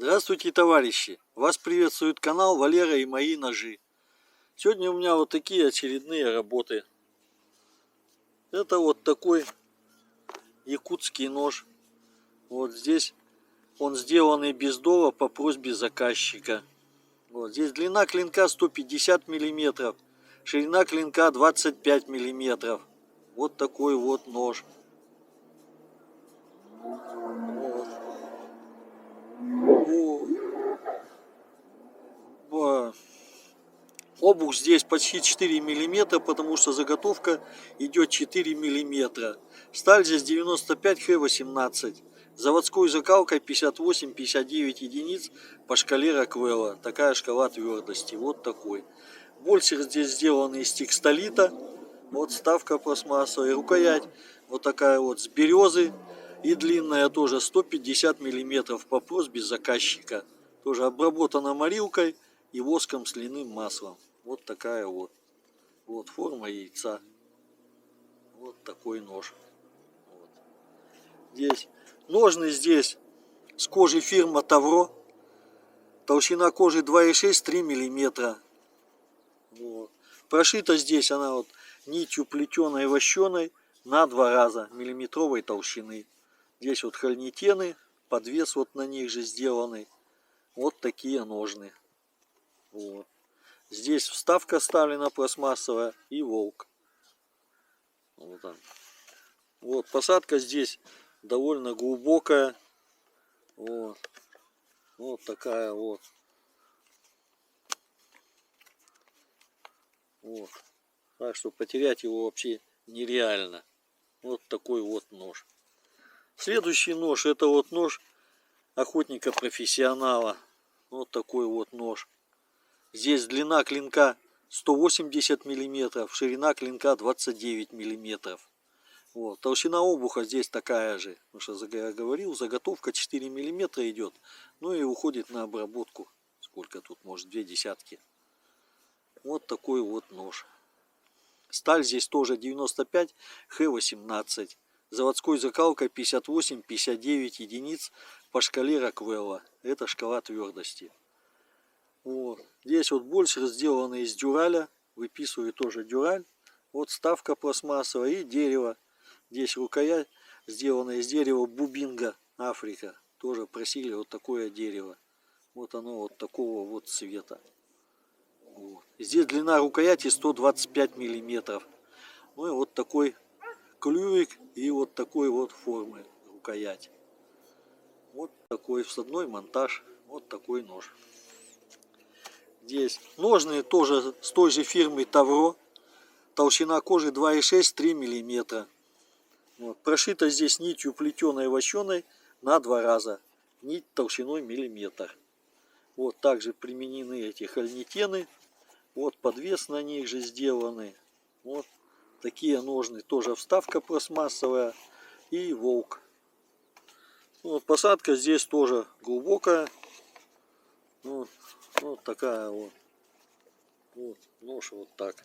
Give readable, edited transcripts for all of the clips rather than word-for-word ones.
Здравствуйте, товарищи! Вас приветствует канал Валера и мои ножи. Сегодня у меня вот такие очередные работы. Это вот такой якутский нож. Вот здесь он сделанный без дола по просьбе заказчика. Вот здесь длина клинка 150 миллиметров, ширина клинка 25 миллиметров. Вот такой вот нож. Обух здесь почти 4 миллиметра, потому что заготовка идет 4 миллиметра. Сталь здесь 95Х18. Заводской закалкой 58-59 единиц по шкале Роквелла. Такая шкала твердости. Вот такой. Больцер здесь сделан из текстолита. Вот вставка пластмассовая. Рукоять вот такая вот с березы. И длинная тоже 150 миллиметров по просьбе заказчика. Тоже обработана морилкой и воском с льняным маслом. Вот такая вот. Вот форма яйца. Вот такой нож. Вот. Здесь ножны здесь с кожи фирма Тавро. Толщина кожи 2,6-3 миллиметра. Вот. Прошита здесь она вот нитью плетеной вощеной на 2 раза миллиметровой толщины. Здесь вот хольнитены, подвес вот на них же сделанный. Вот такие ножны. Вот. Здесь вставка вставлена пластмассовая и волк. Вот, он. Вот посадка здесь довольно глубокая. Вот. Вот такая вот. Вот. Так что потерять его вообще нереально. Вот такой вот нож. Следующий нож, это вот нож охотника-профессионала. Вот такой вот нож. Здесь длина клинка 180 миллиметров, ширина клинка 29 миллиметров. Вот. Толщина обуха здесь такая же. Потому что я говорил, заготовка 4 миллиметра идет. Ну и уходит на обработку. Сколько тут, может, 2 десятки. Вот такой вот нож. Сталь здесь тоже 95Х18. Заводской закалкой 58-59 единиц по шкале Роквелла. Это шкала твердости. Вот. Здесь вот больше сделано из дюраля. Выписываю тоже дюраль. Вот вставка пластмассовая и дерево. Здесь рукоять сделана из дерева бубинга, Африка. Тоже просили вот такое дерево. Вот оно вот такого вот цвета. Вот. Здесь длина рукояти 125 миллиметров. Ну и вот такой клювик и вот такой вот формы рукоять. Вот такой вставной монтаж. Вот такой нож. Здесь ножны тоже с той же фирмы Тавро. Толщина кожи 2,6-3 миллиметра. Вот. Прошита здесь нитью плетеной вощеной на 2 раза. Нить толщиной миллиметр. Вот также применены эти хольнитены. Вот подвес на них же сделаны. Вот такие ножны. Тоже вставка пластмассовая и волк. Вот посадка здесь тоже глубокая. Вот. Вот такая вот. Вот нож вот так.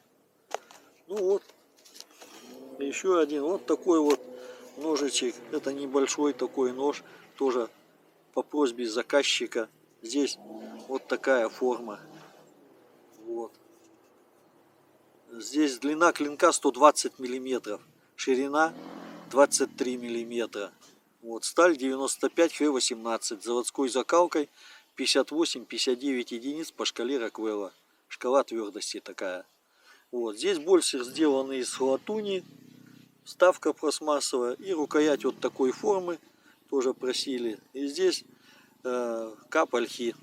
Ну вот. Еще один. Вот такой вот ножичек. Это небольшой такой нож. Тоже по просьбе заказчика. Здесь вот такая форма. Вот. Здесь длина клинка 120 миллиметров. Ширина 23 миллиметра. Вот. Сталь 95Х18. Заводской закалкой 58-59 единиц по шкале Роквелла. Шкала твердости такая. Вот. Здесь больше сделаны из латуни. Вставка пластмассовая и рукоять вот такой формы. Тоже просили. И здесь кап ольхи.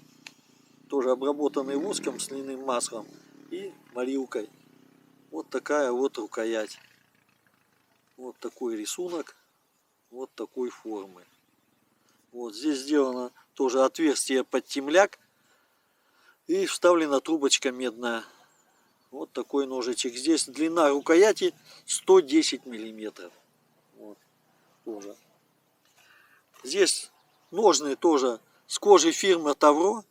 Тоже обработанный воском с льняным маслом и морилкой. Вот такая вот рукоять. Вот такой рисунок. Вот такой формы. Вот здесь сделано тоже отверстие под темляк. И вставлена трубочка медная. Вот такой ножичек. Здесь длина рукояти 110 миллиметров. Вот, тоже. Здесь ножны тоже с кожи фирмы Тавро.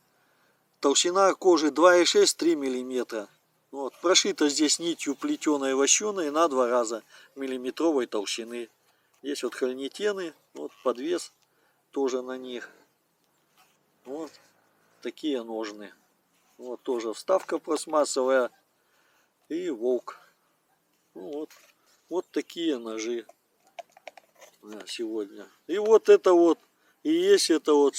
Толщина кожи 2,6-3 миллиметра. Вот, прошита здесь нитью плетеной вощеной на 2 раза миллиметровой толщины. Здесь вот хольнитены. Вот подвес тоже на них. Вот такие ножны. Вот тоже вставка пластмассовая и волк. Ну, вот такие ножи сегодня. И вот это вот, и есть это вот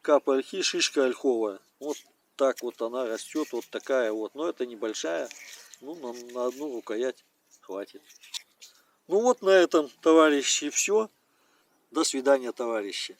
капа ольхи, шишка ольховая. Вот так вот она растет, вот такая вот. Но это небольшая, ну на одну рукоять хватит. Ну вот на этом, товарищи, все. До свидания, товарищи.